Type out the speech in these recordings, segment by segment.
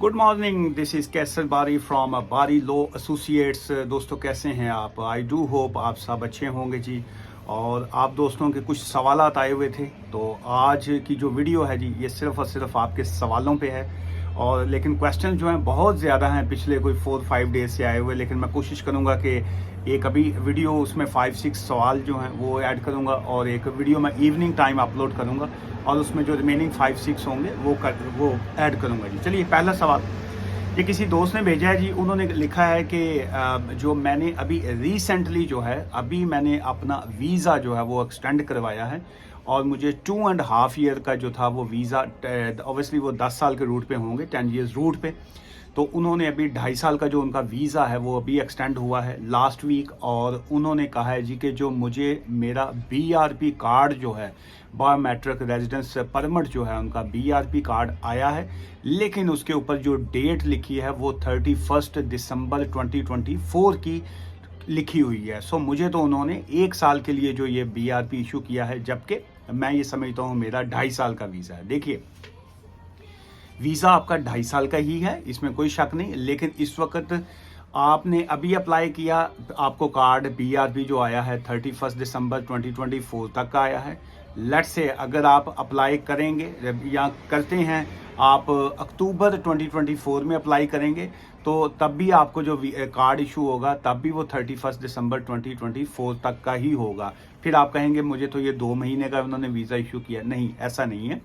Good morning, this is कैसर बारी from बारी law associates. दोस्तों कैसे हैं आप? आई डू होप आप सब अच्छे होंगे जी। और आप दोस्तों के कुछ सवालात आए हुए थे, तो आज की जो वीडियो है जी ये सिर्फ़ और सिर्फ आपके सवालों पे है। और लेकिन क्वेश्चन जो हैं बहुत ज़्यादा हैं, पिछले कोई 4-5 डेज से आए हुए, लेकिन मैं कोशिश करूँगा कि एक अभी वीडियो उसमें 5-6 सवाल जो हैं वो ऐड करूँगा और एक वीडियो मैं इवनिंग टाइम अपलोड करूँगा और उसमें जो रिमेनिंग 5-6 होंगे वो ऐड करूँगा जी। चलिए, पहला सवाल ये किसी दोस्त ने भेजा है जी। उन्होंने लिखा है कि जो मैंने अभी रिसेंटली जो है अभी मैंने अपना वीज़ा जो है वो एक्सटेंड करवाया है और मुझे 2.5 ईयर का जो था वो वीज़ा, ऑब्वियसली वो 10 साल के रूट पे होंगे, 10 ईयर्स रूट पे। तो उन्होंने अभी 2.5 साल का जो उनका वीज़ा है वो अभी एक्सटेंड हुआ है लास्ट वीक। और उन्होंने कहा है जी कि जो मुझे मेरा BRP कार्ड जो है, बायोमेट्रिक रेजिडेंस परमिट जो है, उनका BRP कार्ड आया है, लेकिन उसके ऊपर जो डेट लिखी है वो 31 दिसंबर 2024 की लिखी हुई है। सो मुझे तो उन्होंने 1 साल के लिए जो ये BRP इशू किया है, जबकि मैं ये समझता हूँ मेरा 2.5 साल का वीज़ा है। देखिए, वीज़ा आपका 2.5 साल का ही है, इसमें कोई शक नहीं, लेकिन इस वक्त आपने अभी अप्लाई किया, आपको कार्ड BRP जो आया है 31 दिसंबर 2024 तक का आया है। लेट्स से अगर आप अप्लाई करेंगे या करते हैं, आप अक्टूबर 2024 में अप्लाई करेंगे, तो तब भी आपको जो कार्ड इशू होगा तब भी वो 31 दिसंबर 2024 तक का ही होगा। फिर आप कहेंगे मुझे तो ये 2 महीने का उन्होंने वीज़ा इशू किया। नहीं, ऐसा नहीं है।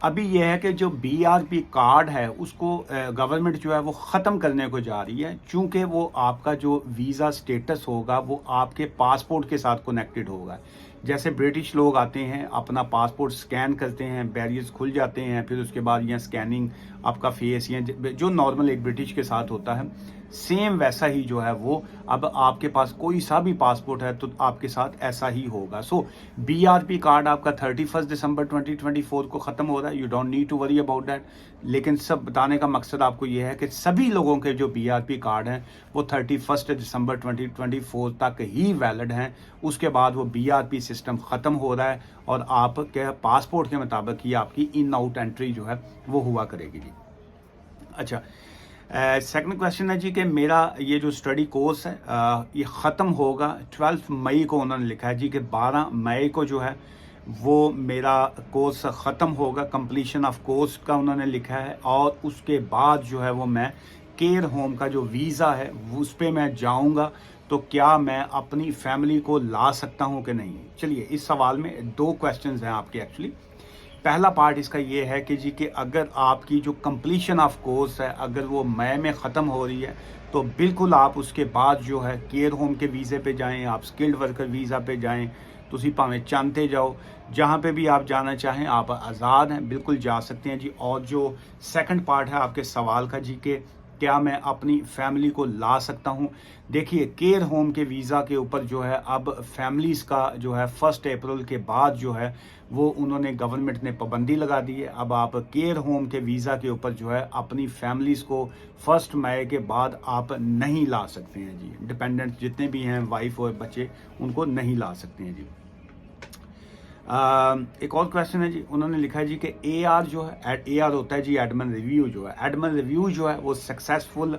अभी यह है कि जो BRP कार्ड है उसको गवर्नमेंट जो है वो ख़त्म करने को जा रही है, चूँकि वो आपका जो वीज़ा स्टेटस होगा वो आपके पासपोर्ट के साथ कनेक्टेड होगा। जैसे ब्रिटिश लोग आते हैं, अपना पासपोर्ट स्कैन करते हैं, बैरियर्स खुल जाते हैं, फिर उसके बाद यहाँ स्कैनिंग आपका फेस या जो नॉर्मल एक ब्रिटिश के साथ होता है, सेम वैसा ही जो है वो अब आपके पास कोई सा भी पासपोर्ट है तो आपके साथ ऐसा ही होगा। सो BRP कार्ड आपका 31 दिसंबर 2024 को ख़त्म हो रहा है। You don't need to worry about that. लेकिन सब बताने का मकसद आपको ये है कि सभी लोगों के जो BRP कार्ड हैं वो 31 दिसंबर 2024 तक ही वैलिड हैं। उसके बाद वो BRP सिस्टम ख़त्म हो रहा है और आपके पासपोर्ट के मुताबिक ही आपकी इन आउट एंट्री जो है वो हुआ करेगी जी। अच्छा, सेकंड क्वेश्चन है जी कि मेरा ये जो स्टडी कोर्स है ये ख़त्म होगा 12 मई को। उन्होंने लिखा है जी कि 12 मई को जो है वो मेरा कोर्स ख़त्म होगा, कंप्लीशन ऑफ कोर्स का उन्होंने लिखा है। और उसके बाद जो है वो मैं केयर होम का जो वीज़ा है उस पर मैं जाऊंगा, तो क्या मैं अपनी फैमिली को ला सकता हूं कि नहीं? चलिए, इस सवाल में 2 क्वेश्चंस हैं आपके एक्चुअली। पहला पार्ट इसका ये है कि जी कि अगर आपकी जो कंप्लीशन ऑफ कोर्स है अगर वो मई में ख़त्म हो रही है, तो बिल्कुल आप उसके बाद जो है केयर होम के वीज़े पे जाएं, आप स्किल्ड वर्कर वीज़ा पे जाएं, तुसी भावें चाहते जाओ, जहाँ पे भी आप जाना चाहें आप आज़ाद हैं, बिल्कुल जा सकते हैं जी। और जो सेकंड पार्ट है आपके सवाल का जी कि क्या मैं अपनी फैमिली को ला सकता हूं? देखिए, केयर होम के वीज़ा के ऊपर जो है अब फैमिलीज़ का जो है 1 अप्रैल के बाद जो है वो उन्होंने गवर्नमेंट ने पाबंदी लगा दी है। अब आप केयर होम के वीज़ा के ऊपर जो है अपनी फैमिलीज़ को 1 मई के बाद आप नहीं ला सकते हैं जी। डिपेंडेंट जितने भी हैं, वाइफ और बच्चे, उनको नहीं ला सकते हैं जी। एक और क्वेश्चन है जी। उन्होंने लिखा है जी कि AR जो है, AR होता है जी एडमिन रिव्यू जो है, एडमिन रिव्यू जो है वो सक्सेसफुल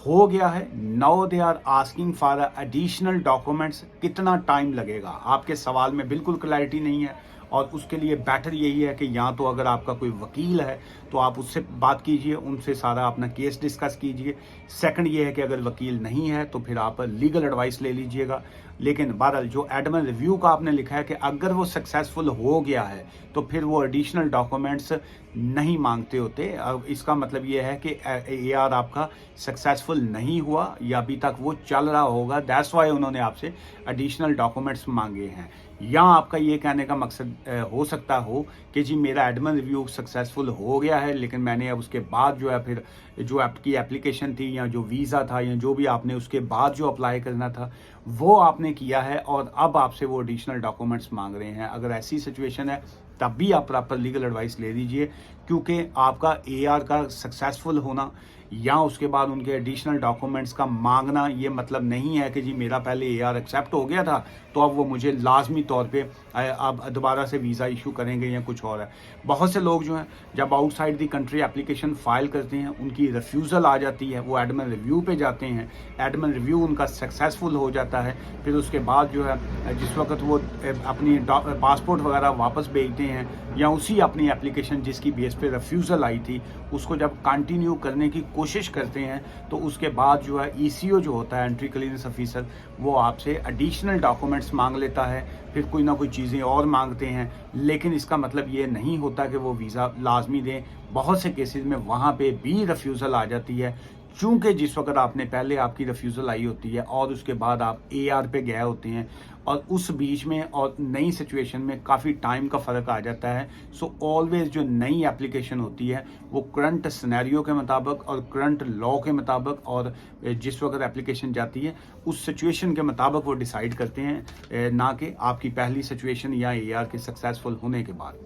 हो गया है। Now they are asking for additional documents. कितना टाइम लगेगा? आपके सवाल में बिल्कुल क्लैरिटी नहीं है और उसके लिए बेटर यही है कि या तो अगर आपका कोई वकील है तो आप उससे बात कीजिए, उनसे सारा अपना केस डिस्कस कीजिए। सेकंड ये है कि अगर वकील नहीं है तो फिर आप लीगल एडवाइस ले लीजिएगा। लेकिन बहरहाल जो एडमिन रिव्यू का आपने लिखा है कि अगर वो सक्सेसफुल हो गया है तो फिर वो एडिशनल डॉक्यूमेंट्स नहीं मांगते होते। अब इसका मतलब ये है कि AR आपका सक्सेसफुल नहीं हुआ या अभी तक वो चल रहा होगा, दैट्स वाई उन्होंने आपसे एडिशनल डॉक्यूमेंट्स मांगे हैं। या आपका ये कहने का मकसद हो सकता हो कि जी मेरा एडमिन रिव्यू सक्सेसफुल हो गया है, लेकिन मैंने अब उसके बाद जो है फिर जो आपकी एप्लीकेशन थी या जो वीज़ा था या जो भी आपने उसके बाद जो अप्लाई करना था वो आपने किया है और अब आपसे वो एडिशनल डॉक्यूमेंट्स मांग रहे हैं। अगर ऐसी सिचुएशन है तब भी आप प्रॉपर लीगल एडवाइस ले लीजिए, क्योंकि आपका AR का सक्सेसफुल होना या उसके बाद उनके एडिशनल डॉक्यूमेंट्स का मांगना ये मतलब नहीं है कि जी मेरा पहले AR एक्सेप्ट हो गया था तो अब वो मुझे लाजमी तौर पे अब दोबारा से वीज़ा इशू करेंगे या कुछ और है। बहुत से लोग जो हैं जब outside the country application file करते हैं उनकी रिफ्यूज़ल आ जाती है, वो एडमिन रिव्यू पे जाते हैं, एडमिन रिव्यू उनका सक्सेसफुल हो जाता है, फिर उसके बाद जो है जिस वक्त वो अपनी पासपोर्ट वगैरह वापस भेजते हैं या उसी अपनी एप्लीकेशन जिसकी बेस पे रिफ्यूज़ल आई थी उसको जब कंटिन्यू करने की कोशिश करते हैं तो उसके बाद जो है ECO जो होता है एंट्री क्लियरेंस ऑफिसर वो आपसे एडिशनल डॉक्यूमेंट्स मांग लेता है, फिर कोई ना कोई चीज़ें और मांगते हैं, लेकिन इसका मतलब ये नहीं होता कि वो वीज़ा लाजमी दें। बहुत से केसेस में वहाँ पे भी रिफ्यूज़ल आ जाती है, चूँकि जिस वक्त आपने पहले आपकी रिफ्यूज़ल आई होती है और उसके बाद आप AR पे गए होते हैं और उस बीच में और नई सिचुएशन में काफ़ी टाइम का फ़र्क आ जाता है। सो ऑलवेज जो नई एप्लीकेशन होती है वो करंट सिनेरियो के मुताबिक और करंट लॉ के मुताबिक और जिस वक्त एप्लीकेशन जाती है उस सिचुएशन के मुताबिक वो डिसाइड करते हैं, ना कि आपकी पहली सिचुएशन या AR के सक्सेसफुल होने के बाद।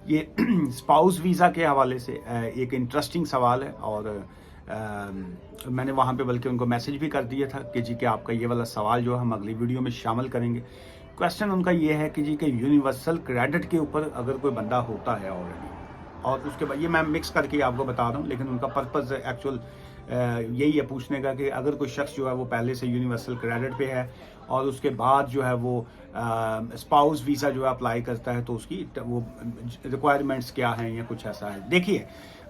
ये स्पाउस वीज़ा के हवाले से एक इंटरेस्टिंग सवाल है और मैंने वहाँ पे बल्कि उनको मैसेज भी कर दिया था कि जी कि आपका ये वाला सवाल जो हम अगली वीडियो में शामिल करेंगे। क्वेश्चन उनका ये है कि जी कि यूनिवर्सल क्रेडिट के ऊपर अगर कोई बंदा होता है ऑलरेडी और उसके बाद ये मैं मिक्स करके आपको बता रहा हूँ, लेकिन उनका पर्पज़ एक्चुअल यही है पूछने का कि अगर कोई शख्स जो है वो पहले से यूनिवर्सल क्रेडिट पे है और उसके बाद जो है वो स्पाउस वीज़ा जो है अप्लाई करता है तो उसकी वो रिक्वायरमेंट्स क्या हैं या कुछ ऐसा है। देखिए,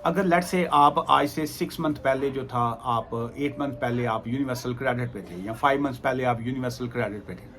अगर लेट से आप आज से 6 मंथ पहले जो था आप 8 मंथ पहले आप यूनिवर्सल क्रेडिट पे थे या 5 मंथ पहले आप यूनिवर्सल क्रेडिट पे थे,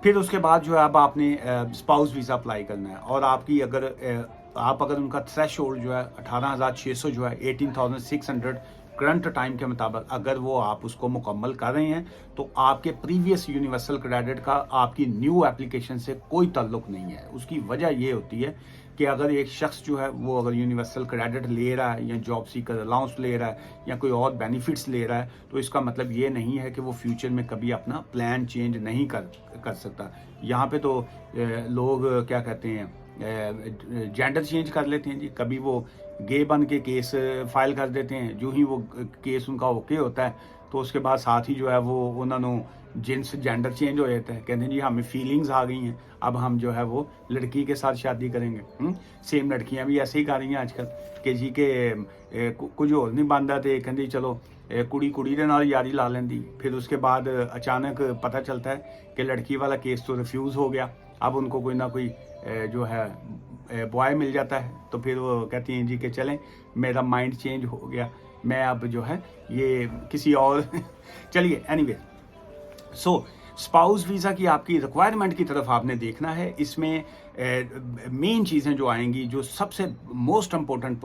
फिर उसके बाद जो है अब आपने स्पाउस वीज़ा अप्लाई करना है और आपकी अगर उनका थ्रेश होल्ड जो है 18,600 जो है 18,600 करंट टाइम के मुताबिक अगर वो आप उसको मुकम्मल कर रहे हैं तो आपके प्रीवियस यूनिवर्सल क्रेडिट का आपकी न्यू एप्लीकेशन से कोई ताल्लुक नहीं है। उसकी वजह ये होती है कि अगर एक शख्स जो है वो अगर यूनिवर्सल क्रेडिट ले रहा है या जॉब सीकर अलाउंस ले रहा है या कोई और बेनिफिट्स ले रहा है तो इसका मतलब ये नहीं है कि वो फ्यूचर में कभी अपना प्लान चेंज नहीं कर सकता। यहाँ पे तो लोग क्या कहते हैं जेंडर चेंज कर लेते हैं जी, कभी वो गे बन के केस फाइल कर देते हैं, जो ही वो केस उनका ओके होता है तो उसके बाद साथ ही जो है वो उन्होंने जिन्स जेंडर चेंज हो जाता है, कहते हैं जी हमें फीलिंग्स आ गई हैं, अब हम जो है वो लड़की के साथ शादी करेंगे। सेम लड़कियां भी ऐसे ही कर रही हैं आजकल कि जी के कुछ और नहीं बनता तो कहती चलो कुड़ी कुड़ी दे नाल यारी ला लेंदी, फिर उसके बाद अचानक पता चलता है कि लड़की वाला केस तो रिफ्यूज़ हो गया, अब उनको कोई ना कोई जो है बॉय मिल जाता है तो फिर वो कहती हैं जी कि चलें मेरा माइंड चेंज हो गया, मैं अब जो है ये किसी और चलिए एनीवे। सो स्पाउस वीज़ा की आपकी रिक्वायरमेंट की तरफ आपने देखना है। इसमें मेन चीज़ें जो आएंगी, जो सबसे मोस्ट इम्पोर्टेंट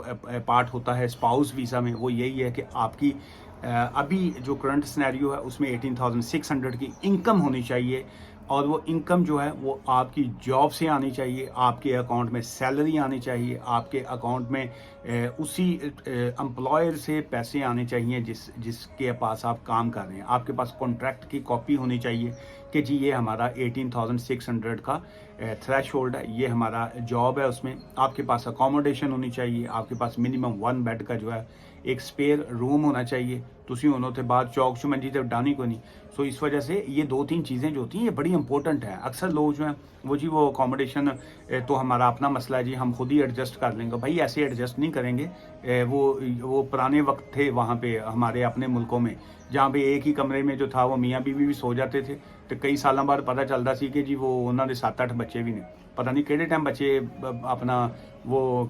पार्ट होता है स्पाउस वीज़ा में, वो यही है कि आपकी अभी जो करंट सिनेरियो है उसमें 18,600 की इनकम होनी चाहिए और वो इनकम जो है वो आपकी जॉब से आनी चाहिए, आपके अकाउंट में सैलरी आनी चाहिए, आपके अकाउंट में उसी एम्प्लॉयर से पैसे आने चाहिए जिसके पास आप काम कर रहे हैं। आपके पास कॉन्ट्रैक्ट की कॉपी होनी चाहिए कि जी ये हमारा 18,600 का थ्रेश होल्ड है, ये हमारा जॉब है, उसमें आपके पास अकोमोडेशन होनी चाहिए, आपके पास मिनिमम 1 बेड का जो है एक स्पेयर रूम होना चाहिए, तुसी होने के बाद चौक चुमंजी तो डानी को नहीं। सो इस वजह से ये 2-3 चीज़ें जो होती हैं ये बड़ी इंपॉर्टेंट है। अक्सर लोग जो हैं वो जी वो अकोमोडेशन तो हमारा अपना मसला है जी, हम खुद ही एडजस्ट कर लेंगे। भाई ऐसे एडजस्ट नहीं करेंगे, वो पुराने वक्त थे वहाँ पे हमारे अपने मुल्कों में जहाँ पे एक ही कमरे में जो था वो मियाँ बीवी भी सो जाते थे तो कई सालों बाद पता चलता सी कि जी वो उन्होंने 7-8 बच्चे भी नहीं, पता नहीं किहड़े टाइम बच्चे अपना वो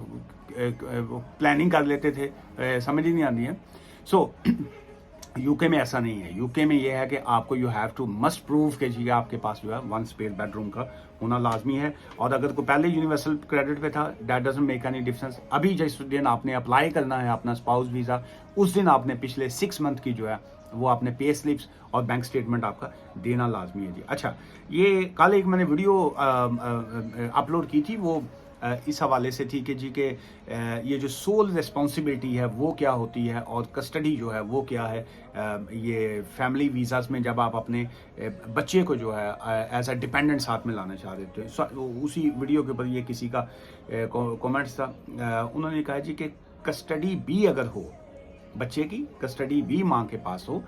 प्लानिंग कर लेते थे, समझ ही नहीं आती है। सो यूके में ऐसा नहीं है। यूके में यह है कि आपको you have to must prove कि जी आपके पास जो है 1 स्पेयर बेडरूम का होना लाजमी है। और अगर कोई पहले यूनिवर्सल क्रेडिट पे था that doesn't make any difference. अभी जिस दिन आपने अप्लाई करना है अपना स्पाउस वीज़ा उस दिन आपने पिछले 6 मंथ की जो है वो आपने पे स्लिप्स और बैंक स्टेटमेंट आपका देना लाजमी है जी। अच्छा, ये कल एक मैंने वीडियो अपलोड की थी, वो इस हवाले से थी कि जी के ये जो सोल रिस्पॉन्सिबिलिटी है वो क्या होती है और कस्टडी जो है वो क्या है। ये फैमिली वीज़ाज़ में जब आप अपने बच्चे को जो है एज अ डिपेंडेंट साथ में लाना चाह रहे थे, उसी वीडियो के ऊपर ये किसी का कमेंट्स था। उन्होंने कहा जी कि कस्टडी भी अगर हो, बच्चे की कस्टडी भी माँ के पास हो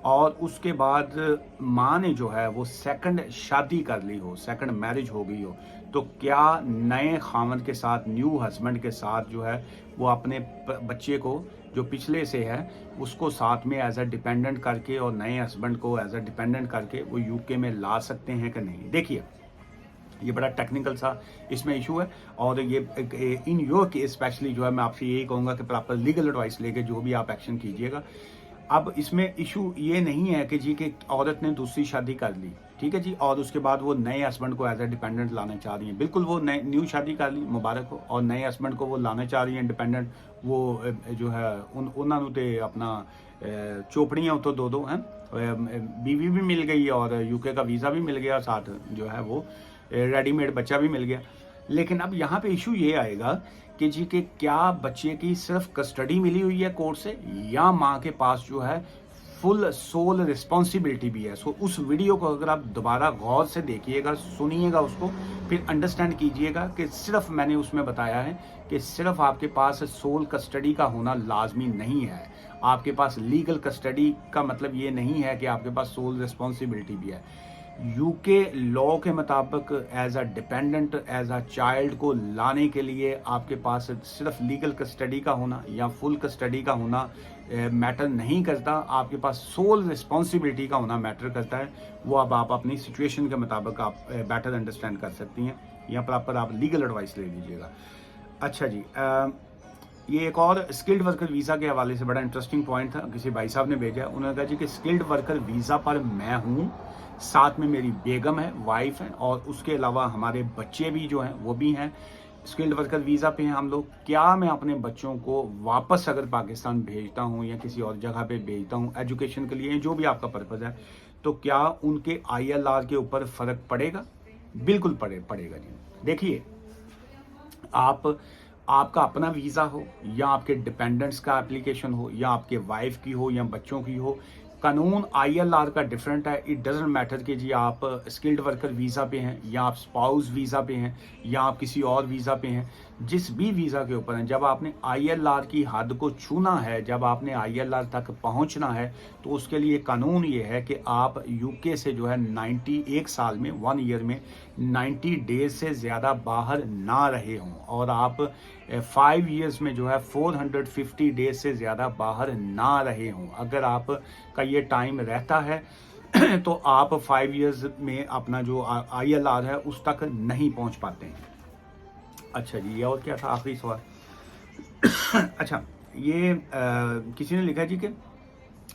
और उसके बाद माँ ने जो है वो सेकंड शादी कर ली हो, सेकंड मैरिज हो गई हो, तो क्या नए खामन के साथ, न्यू हस्बैंड के साथ जो है वो अपने बच्चे को जो पिछले से है उसको साथ में एज अ डिपेंडेंट करके और नए हस्बैंड को एज अ डिपेंडेंट करके वो यूके में ला सकते हैं कि नहीं। देखिए, ये बड़ा टेक्निकल सा इसमें इशू है और ये इन योर केस स्पेशली जो है मैं आपसे यही कहूँगा कि प्रॉपर लीगल एडवाइस लेके जो भी आप एक्शन कीजिएगा। अब इसमें इशू ये नहीं है कि जी कि औरत ने दूसरी शादी कर ली, ठीक है जी, और उसके बाद वो नए हस्बैंड को एज ए डिपेंडेंट लाना चाह रही हैं। बिल्कुल वो नए न्यू शादी कर ली, मुबारक हो, और नए हस्बैंड को वो लाना चाह रही हैं डिपेंडेंट। वो जो है उन्होंने तो अपना चोपड़ियाँ तो दो हैं, बीवी भी मिल गई और यूके का वीज़ा भी मिल गया, साथ जो है वो रेडीमेड बच्चा भी मिल गया। लेकिन अब यहाँ पे इशू ये आएगा कि जी कि क्या बच्चे की सिर्फ कस्टडी मिली हुई है कोर्ट से या माँ के पास जो है फुल सोल रिस्पॉन्सिबिलिटी भी है। सो उस वीडियो को अगर आप दोबारा गौर से देखिएगा, सुनिएगा उसको, फिर अंडरस्टैंड कीजिएगा कि सिर्फ मैंने उसमें बताया है कि सिर्फ आपके पास सोल कस्टडी का होना लाजमी नहीं है। आपके पास लीगल कस्टडी का मतलब ये नहीं है कि आपके पास सोल रिस्पॉन्सिबिलिटी भी है। यूके लॉ के मुताबिक as a dependent, as a child को लाने के लिए आपके पास सिर्फ लीगल कस्टडी का होना या फुल कस्टडी का होना मैटर नहीं करता, आपके पास सोल रिस्पॉन्सिबिलिटी का होना मैटर करता है। वो अब आप अपनी सिचुएशन के मुताबिक आप बेटर अंडरस्टैंड कर सकती हैं, यहाँ पर आप लीगल एडवाइस ले लीजिएगा। अच्छा जी, ये एक और स्किल्ड वर्कर वीज़ा के हवाले से बड़ा इंटरेस्टिंग पॉइंट था, किसी भाई साहब ने भेजा। उन्होंने कहा जी कि स्किल्ड वर्कर वीज़ा पर मैं हूँ, साथ में मेरी बेगम है, वाइफ है, और उसके अलावा हमारे बच्चे भी जो हैं वो भी हैं, स्किल्ड वर्कर वीज़ा पे हैं हम लोग। क्या मैं अपने बच्चों को वापस अगर पाकिस्तान भेजता हूँ या किसी और जगह पे भेजता हूँ एजुकेशन के लिए, जो भी आपका पर्पज़ है, तो क्या उनके ILR के ऊपर फ़र्क पड़ेगा? बिल्कुल पड़ेगा जी। देखिए, आपका अपना वीज़ा हो या आपके डिपेंडेंट्स का एप्लीकेशन हो या आपके वाइफ की हो या बच्चों की हो, कानून ILR का डिफरेंट है। इट डजेंट मैटर कि जी आप स्किल्ड वर्कर वीज़ा पे हैं या आप स्पाउस वीज़ा पे हैं या आप किसी और वीज़ा पे हैं, जिस भी वीज़ा के ऊपर हैं, जब आपने ILR की हद को छूना है, जब आपने ILR तक पहुंचना है, तो उसके लिए कानून ये है कि आप यूके से जो है 91 साल में 1 ईयर में 90 डेज से ज़्यादा बाहर ना रहे हों, और आप 5 ईयर्स में जो है 450 डेज से ज़्यादा बाहर ना रहे हों। अगर आप का ये टाइम रहता है तो आप 5 ईयर्स में अपना जो ILR है उस तक नहीं पहुंच पाते हैं। अच्छा जी, ये और क्या था आखिरी सवाल? अच्छा, ये किसी ने लिखा जी कि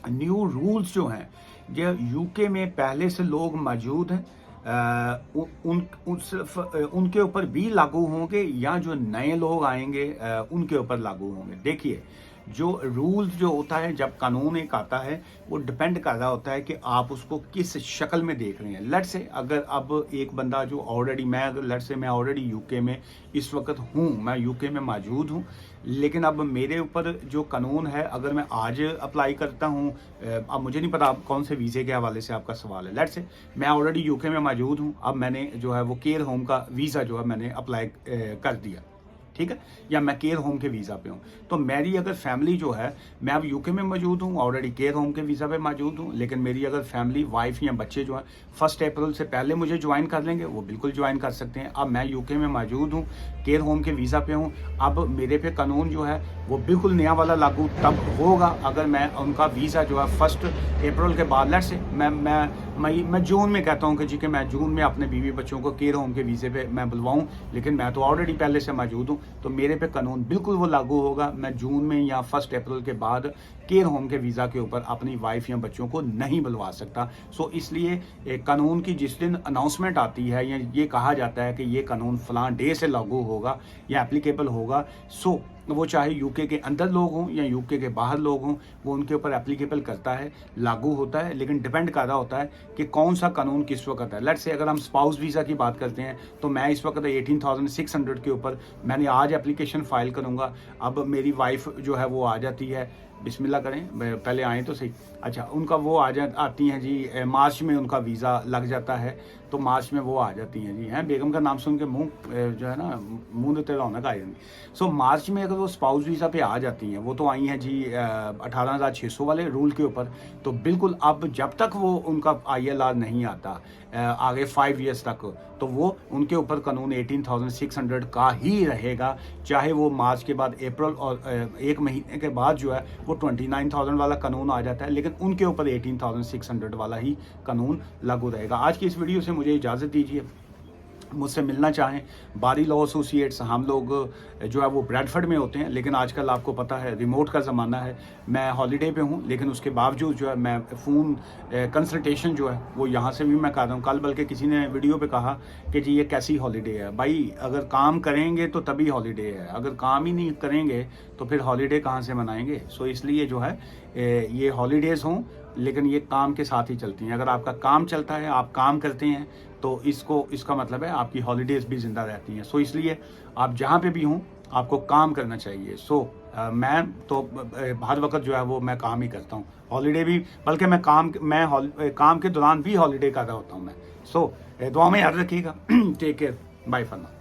न्यू रूल्स जो हैं, जो यूके में पहले से लोग मौजूद हैं, सिर्फ उनके ऊपर भी लागू होंगे या जो नए लोग आएंगे उनके ऊपर लागू होंगे? देखिए, जो रूल्स जो होता है, जब कानून एक आता है, वो डिपेंड कर रहा होता है कि आप उसको किस शक्ल में देख रहे हैं। लेट से अगर अब एक बंदा जो ऑलरेडी, मैं ऑलरेडी यूके में इस वक्त हूँ, मैं यूके में मौजूद हूँ, लेकिन अब मेरे ऊपर जो कानून है, अगर मैं आज अप्लाई करता हूँ, अब मुझे नहीं पता आप कौन से वीज़े के हवाले से आपका सवाल है। लेट से मैं ऑलरेडी यूके में मौजूद हूँ, अब मैंने जो है वो केयर होम का वीज़ा जो है मैंने अप्लाई कर दिया, ठीक है, या मैं केयर होम के वीज़ा पे हूँ, तो मेरी अगर फैमिली जो है, मैं अब यूके में मौजूद हूँ, ऑलरेडी केयर होम के वीज़ा पे मौजूद हूँ, लेकिन मेरी अगर फैमिली, वाइफ या बच्चे जो हैं 1 अप्रैल से पहले मुझे ज्वाइन कर लेंगे, वो बिल्कुल ज्वाइन कर सकते हैं। अब मैं यूके में मौजूद हूँ, केयर होम के वीज़ा पे हूँ, अब मेरे पे कानून जो है वो बिल्कुल नया वाला लागू तब होगा अगर मैं उनका वीज़ा जो है 1 अप्रैल के बाद, लेट से मैं जून में कहता हूँ कि जी कि मैं जून में अपने बीवी बच्चों को केयर होम के वीज़े पे मैं बुलवाऊँ, लेकिन मैं तो ऑलरेडी पहले से मौजूद हूँ, तो मेरे पे कानून बिल्कुल वो लागू होगा। मैं जून में या 1 अप्रैल के बाद केयर होम के वीज़ा के ऊपर अपनी वाइफ या बच्चों को नहीं बुलवा सकता। सो इसलिए कानून की जिस दिन अनाउंसमेंट आती है या ये कहा जाता है कि ये कानून फलां डे से लागू होगा या एप्लीकेबल होगा, सो वो चाहे यूके के अंदर लोग हों या यूके के बाहर लोग हों, वो उनके ऊपर एप्लीकेबल करता है, लागू होता है, लेकिन डिपेंड कर रहा होता है कि कौन सा कानून किस वक्त है। लेट्स से अगर हम स्पाउस वीज़ा की बात करते हैं तो मैं इस वक्त 18,600 के ऊपर मैंने आज एप्लीकेशन फाइल करूँगा। अब मेरी वाइफ जो है वो आ जाती है, बिस्मिल्लाह करें, पहले आएँ तो सही। अच्छा, उनका वो आती हैं जी, मार्च में उनका वीज़ा लग जाता है, तो मार्च में वो आ जाती हैं जी। हैं बेगम का नाम सुन के मुँह जो है ना, मुँह देते रौनक आ जाती। सो मार्च में अगर वो स्पाउस वीज़ा पे आ जाती हैं, वो तो आई हैं जी 18,600 वाले रूल के ऊपर, तो बिल्कुल अब जब तक वो उनका ILR नहीं आता आगे 5 ईयर्स तक, तो वो उनके ऊपर कानून 18,600 का ही रहेगा, चाहे वो मार्च के बाद अप्रैल और 1 महीने के बाद जो है वो 29,000 वाला कानून आ जाता है, लेकिन उनके ऊपर 18,600 वाला ही कानून लागू रहेगा। आज की इस वीडियो से मुझे इजाज़त दीजिए। मुझसे मिलना चाहें, बारी लॉ एसोसिएट्स, हम लोग जो है वो ब्रैडफर्ड में होते हैं, लेकिन आजकल आपको पता है रिमोट का ज़माना है, मैं हॉलीडे पे हूँ, लेकिन उसके बावजूद जो है मैं फ़ोन कंसल्टेशन जो है वो यहाँ से भी मैं कर रहा हूँ। कल बल्कि किसी ने वीडियो पे कहा कि जी ये कैसी हॉलीडे है। भाई अगर काम करेंगे तो तभी हॉलीडे है, अगर काम ही नहीं करेंगे तो फिर हॉलीडे कहाँ से मनाएंगे। सो इसलिए जो है ये हॉलीडेज़ हों, लेकिन ये काम के साथ ही चलती हैं। अगर आपका काम चलता है, आप काम करते हैं, तो इसका मतलब है आपकी हॉलीडेज़ भी ज़िंदा रहती हैं। सो इसलिए आप जहाँ पे भी हों आपको काम करना चाहिए। सो मैं तो हर वक्त जो है वो मैं काम ही करता हूँ, हॉलीडे भी, बल्कि मैं काम के दौरान भी हॉलीडे कर रहा होता हूँ मैं। सो दुआ में याद रखिएगा। Take care, bye for now.